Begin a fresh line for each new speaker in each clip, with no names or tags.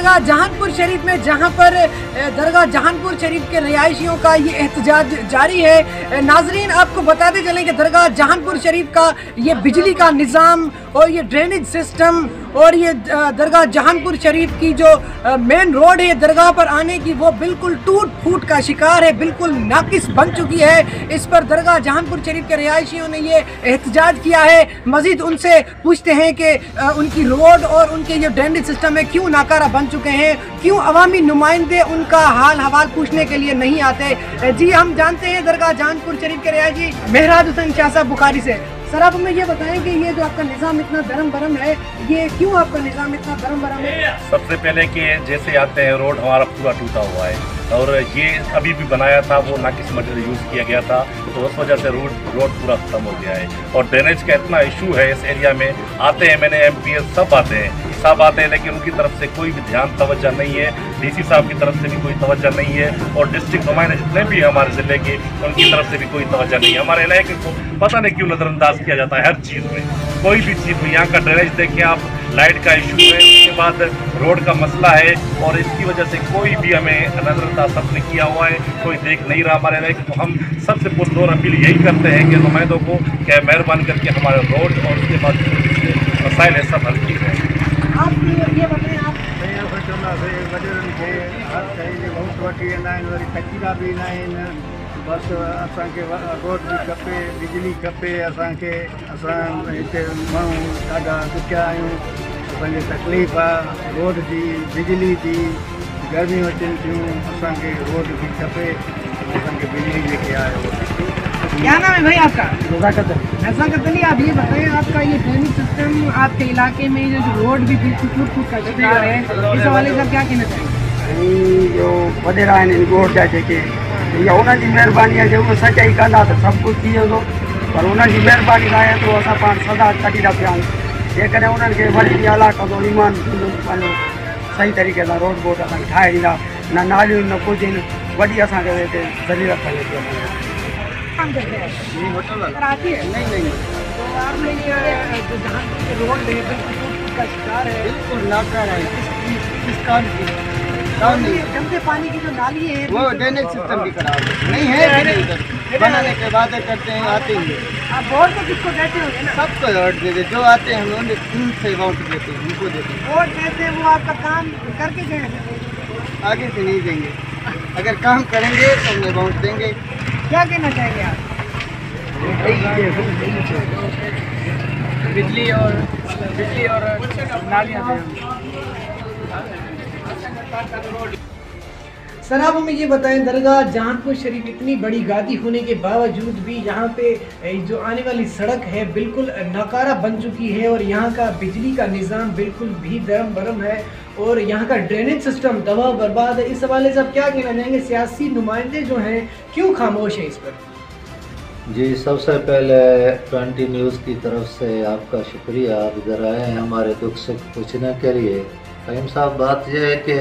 दरगाह जहानपुर शरीफ में, जहां पर दरगाह जहानपुर शरीफ के रिहायशियों का ये एहतजाज जारी है। नाजरीन, आपको बताते चलें कि दरगाह जहानपुर शरीफ का ये बिजली का निज़ाम और ये ड्रेनेज सिस्टम और ये दरगाह जहानपुर शरीफ की जो मेन रोड है दरगाह पर आने की, वो बिल्कुल टूट फूट का शिकार है, बिल्कुल नाकिस बन चुकी है। इस पर दरगाह जहानपुर शरीफ के रिहायशियों ने ये एहतजाज किया है। मज़ीद उनसे पूछते हैं कि उनकी रोड और उनके ये ड्रेनेज सिस्टम है क्यों नाकारा बन चुके हैं, क्यों अवामी नुमाइंदे उनका हाल हवाल पूछने के लिए नहीं आते। जी, हम जानते हैं दरगाह जहानपुर शरीफ के रिहायशी मेहराज हुसैन शाह साहब बुखारी से। सर, आप हमें ये बताएं कि ये जो आपका निज़ाम इतना धर्म भरम है, ये क्यों आपका निज़ाम इतना धर्म भरम है?
सबसे पहले कि जैसे आते हैं, रोड हमारा पूरा टूटा हुआ है और ये अभी भी बनाया था, वो नाकिस मटेरियल यूज़ किया गया था, तो उस वजह से रोड पूरा ख़त्म हो गया है। और ड्रेनेज का इतना इशू है इस एरिया में। आते हैं, मैंने MPS सब आते हैं, लेकिन उनकी तरफ से कोई भी ध्यान तवज्जो नहीं है। DC साहब की तरफ से भी कोई तवज्जो नहीं है और डिस्ट्रिक्ट नुमाइंदे जितने भी हैं हमारे ज़िले के, उनकी तरफ से भी कोई तवज्जो नहीं है। हमारे इलाके को पता नहीं क्यों नज़रअंदाज किया जाता है हर चीज़ में, कोई भी चीज़ में। यहाँ का ड्रेनेज देखें आप, लाइट का इशू है, उसके बाद रोड का मसला है और इसकी वजह से कोई भी हमें नज़रअंदाज सबने किया हुआ है, कोई देख नहीं रहा हमारे इलाके को। हम सबसे पुरजोर अपील यही करते हैं कि नुमाइंदों को क्या मेहरबानी करके हमारे रोड और उसके बाद मसाइल है सब हल किए जाए।
आप ये बताएं, आप
बस असांखे रोड भी खपे, बिजली खपे असांखे। असां हिते माण्हू ॾाढा ॾुखिया आहियूं, असांखे तकलीफ़ आहे रोड जी, बिजली जी। गर्मियूं अचनि थियूं, असांखे रोड भी खपे, असांखे बिजली जेके आहे।
क्या नाम है भाई आपका? नज़ाकत अली। आप ये बताएं, आपका ये ड्रेनेज सिस्टम आपके इलाके में जो रोड भी बिल्कुल टूट फूट का शिकार है, इस हवाले से क्या कहना चाहिए?
जो वॾेरा आहिनि रोड जा जेके, इहा उन्हनि जी महिरबानी आहे। जेको सचाई कंदा त सभु कुझु थी वेंदो, पर उन्हनि जी महिरबानी न आहे त असां पाण सदा कढी था पिया आहियूं। जेकॾहिं उन्हनि खे वरी बि अला कंदो, ईमान पंहिंजो सही तरीक़े सां रोड बोड असांखे ठाहे ॾींदा, न नालियूं न कुझु आहिनि, वॾी असांखे हिते ज़रूरत पए।
कराची है? नहीं। तो आपने ये जो जहानपुर के रोड है बिल्कुल टूट फूट का शिकार है,
बिल्कुल नाकार है। किस काम की काम नहीं है।
गंदे पानी की जो नाली है
वो ड्रेनेज सिस्टम भी खराब नहीं है। बनाने के वादे करते हैं, आते ही
आप वोट तो किसको देते होंगे ना?
सबको वोट देते, जो आते हैं हम उन्हें दिल से वोट देते हैं, उनको देते हैं।
वोट देते हैं, वो आपका काम करके गए,
आगे से नहीं देंगे। अगर काम करेंगे तो उन्हें वोट देंगे।
क्या कहना चाहेंगे आप?
बिजली और नालियाँ।
सर, आप हमें ये बताएं, दरगाह जहानपुर शरीफ इतनी बड़ी गादी होने के बावजूद भी यहाँ पे जो आने वाली सड़क है बिल्कुल नाकारा बन चुकी है और यहाँ का बिजली का निज़ाम बिल्कुल भी धर्म भरम है और यहाँ का ड्रेनेज सिस्टम तबाह बर्बाद है। इस हवाले से आप क्या कहना चाहेंगे? सियासी नुमाइंदे जो हैं क्यों खामोश हैं इस पर?
जी, सबसे पहले 20 न्यूज़ की तरफ से आपका शुक्रिया। आप इधर आए हैं हमारे दुख सुख पूछने के लिए। फ़हीम साहब, बात यह है कि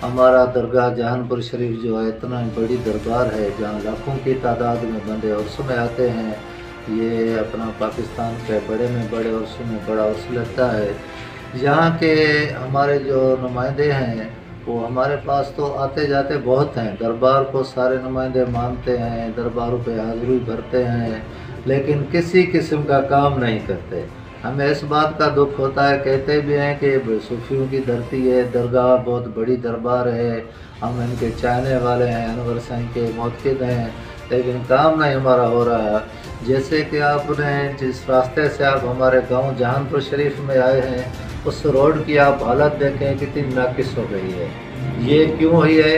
हमारा दरगाह जहानपुर शरीफ जो है इतना बड़ी दरबार है जहाँ लाखों की तादाद में बंदे उर्स में आते हैं। ये अपना पाकिस्तान के बड़े में बड़े उर्स में बड़ा उर्स लगता है। यहाँ के हमारे जो नुमाइंदे हैं वो हमारे पास तो आते जाते बहुत हैं। दरबार को सारे नुमाइंदे मानते हैं, दरबारों पे हाज़िरी भरते हैं, लेकिन किसी किस्म का काम नहीं करते। हमें इस बात का दुख होता है, कहते भी हैं कि सूफियों की धरती है, दरगाह बहुत बड़ी दरबार है, हम इनके चाहने वाले हैं, अनवर साईं के मोतक़िद हैं, लेकिन काम नहीं हमारा हो रहा है। जैसे कि आपने जिस रास्ते से आप हमारे गांव जहानपुर शरीफ में आए हैं, उस रोड की आप हालत देखें कितनी नाकिस हो गई है। ये क्यों हुई है?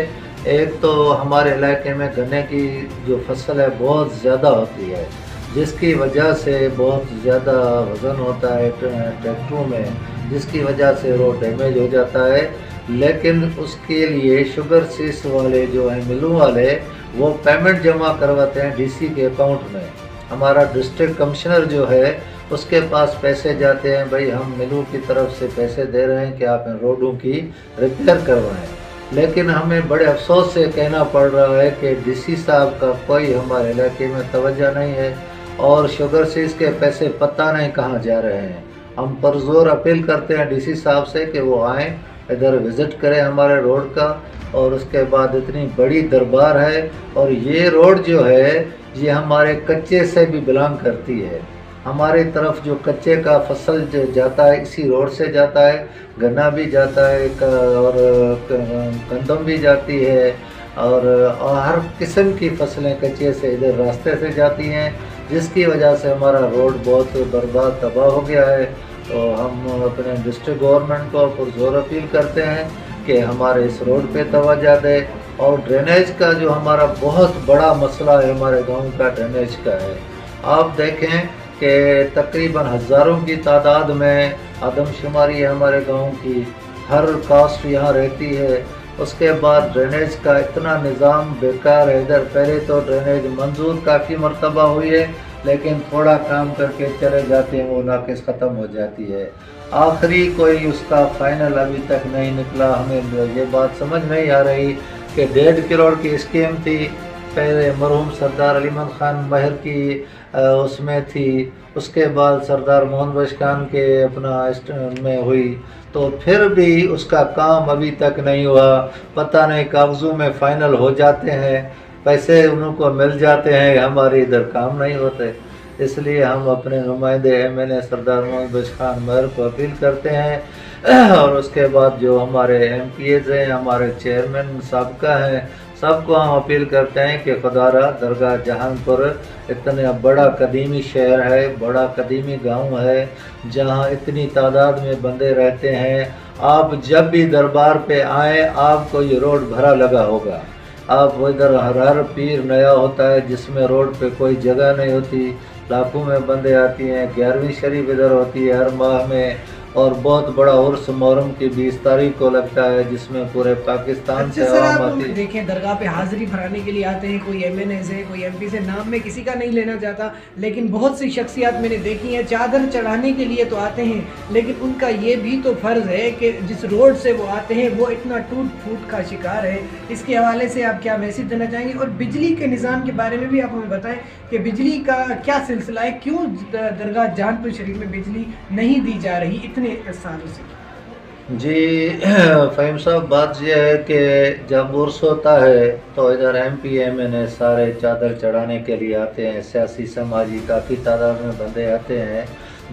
एक तो हमारे इलाके में गन्ने की जो फसल है बहुत ज़्यादा होती है, जिसकी वजह से बहुत ज़्यादा वज़न होता है ट्रैक्टरों में, जिसकी वजह से रोड डैमेज हो जाता है। लेकिन उसके लिए शुगर सीस वाले जो हैं मिलों वाले, वो पेमेंट जमा करवाते हैं DC के अकाउंट में। हमारा डिस्ट्रिक्ट कमिश्नर जो है उसके पास पैसे जाते हैं, भाई हम मिलों की तरफ से पैसे दे रहे हैं कि आप इन रोडों की रिपेयर करवाएं। लेकिन हमें बड़े अफसोस से कहना पड़ रहा है कि DC साहब का कोई हमारे इलाके में तवज्जो नहीं है और शुगर सीस के पैसे पता नहीं कहाँ जा रहे हैं। हम पुरजोर अपील करते हैं DC साहब से कि वो आएँ, इधर विज़िट करें हमारे रोड का। और उसके बाद इतनी बड़ी दरबार है, और ये रोड जो है ये हमारे कच्चे से भी बिलोंग करती है। हमारी तरफ जो कच्चे का फसल जो जाता है इसी रोड से जाता है, गन्ना भी जाता है और गंदम भी जाती है, और हर किस्म की फसलें कच्चे से इधर रास्ते से जाती हैं, जिसकी वजह से हमारा रोड बहुत बर्बाद तबाह हो गया है। तो हम अपने डिस्ट्रिक्ट गवर्नमेंट को पुरजोर अपील करते हैं कि हमारे इस रोड पे तवज्जो दे। और ड्रेनेज का जो हमारा बहुत बड़ा मसला है हमारे गांव का, ड्रेनेज का है। आप देखें कि तकरीबन हज़ारों की तादाद में आदमशुमारी है हमारे गांव की, हर कास्ट यहाँ रहती है। उसके बाद ड्रेनेज का इतना निज़ाम बेकार है इधर। पहले तो ड्रेनेज मंजूर काफ़ी मरतबा हुई है, लेकिन थोड़ा काम करके चले जाते हैं, वो नाकिस ख़त्म हो जाती है। आखिरी कोई उसका फाइनल अभी तक नहीं निकला। हमें ये बात समझ नहीं आ रही कि 1.5 करोड़ की स्कीम थी, पहले मरहूम सरदार अलीमन खान महर की उसमें थी, उसके बाद सरदार मोहन बख्श खान के अपना में हुई, तो फिर भी उसका काम अभी तक नहीं हुआ। पता नहीं कागज़ों में फ़ाइनल हो जाते हैं, पैसे उनको मिल जाते हैं, हमारे इधर काम नहीं होते। इसलिए हम अपने नुमाइंदे MNA सरदार मोहन बख्श खान महर को अपील करते हैं, और उसके बाद जो हमारे MPs हैं, हमारे चेयरमैन साबका हैं, सबको हम अपील करते हैं कि खुदारा दरगाह जहानपुर इतना बड़ा कदीमी शहर है, बड़ा कदीमी गांव है, जहां इतनी तादाद में बंदे रहते हैं। आप जब भी दरबार पे आएँ आपको ये रोड भरा लगा होगा। आप इधर हर पीर नया होता है जिसमें रोड पे कोई जगह नहीं होती, लाखों में बंदे आती हैं। 11वीं शरीफ इधर होती है हर माह में, और बहुत बड़ा उर्स मुहर्रम की 20 तारीख को लगता है, जिसमें पूरे पाकिस्तान से आवाम आती है।
देखें दरगाह पे हाजिरी भराने के लिए आते हैं, कोई MNA से, कोई MP से, नाम में किसी का नहीं लेना चाहता, लेकिन बहुत सी शख्सियात मैंने देखी हैं चादर चढ़ाने के लिए तो आते हैं, लेकिन उनका ये भी तो फ़र्ज़ है कि जिस रोड से वो आते हैं वो इतना टूट फूट का शिकार है। इसके हवाले से आप क्या मैसेज देना चाहेंगे? और बिजली के निज़ाम के बारे में भी आप हमें बताएं कि बिजली का क्या सिलसिला है, क्यों दरगाह जहानपुर शरीफ में बिजली नहीं दी जा रही इतने सालों से?
जी फ़हीम साहब, बात यह है कि जब उर्स होता है तो इधर MP MNA सारे चादर चढ़ाने के लिए आते हैं, सियासी समाजी काफ़ी तादाद में बंदे आते हैं।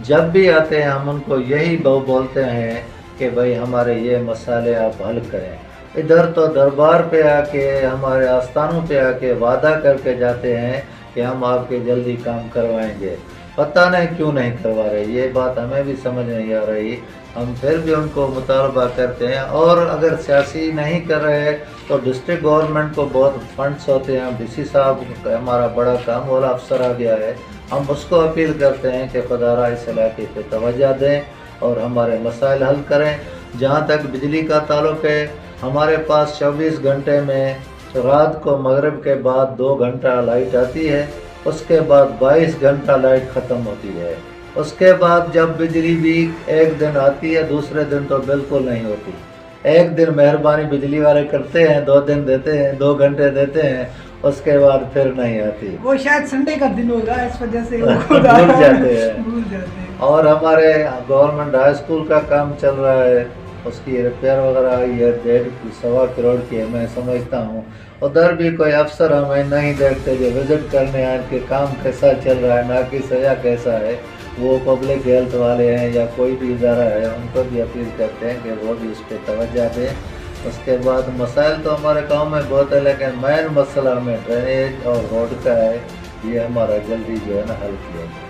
जब भी आते हैं हम उनको यही बोलते हैं कि भाई हमारे ये मसाले आप हल करें। इधर तो दरबार पे आके, हमारे आस्थानों पे आके वादा करके जाते हैं कि हम आपके जल्दी काम करवाएंगे, पता नहीं क्यों नहीं करवा रहे। ये बात हमें भी समझ नहीं आ रही। हम फिर भी उनको मुतालबा करते हैं, और अगर सियासी नहीं कर रहे तो डिस्ट्रिक्ट गवर्नमेंट को बहुत फंड्स होते हैं। DC साहब हमारा बड़ा काम वाला अफसर आ गया है, हम उसको अपील करते हैं कि खुदारा इस इलाके पे तवज्जो दें और हमारे मसाइल हल करें। जहाँ तक बिजली का ताल्लुक़ है, हमारे पास 24 घंटे में रात को मगरिब के बाद 2 घंटा लाइट आती है, उसके बाद 22 घंटा लाइट ख़त्म होती है। उसके बाद जब बिजली भी एक दिन आती है, दूसरे दिन तो बिल्कुल नहीं होती। एक दिन मेहरबानी बिजली वाले करते हैं, 2 दिन देते हैं, 2 घंटे देते हैं, उसके बाद फिर नहीं आती।
वो शायद संडे का दिन होगा, इस वजह से वो
भूल जाते हैं।
भूल जाते हैं।
और हमारे गवर्नमेंट हाई स्कूल का काम चल रहा है, उसकी रिपेयर वगैरह ये 1.5-1.25 करोड़ की है, मैं समझता हूँ। उधर भी कोई अफसर हमें नहीं देखते जो विज़िट करने आए कि काम कैसा चल रहा है, ना कि सजा कैसा है। वो पब्लिक हेल्थ वाले हैं या कोई भी इदारा है, उनको भी अपील करते हैं कि वो भी उस पर तवज्जो दें। उसके बाद मसाइल तो हमारे गांव में बहुत है, लेकिन मेन मसला हमें ड्रेनेज और रोड का है, ये हमारा जल्दी जो है ना हल किया जाए।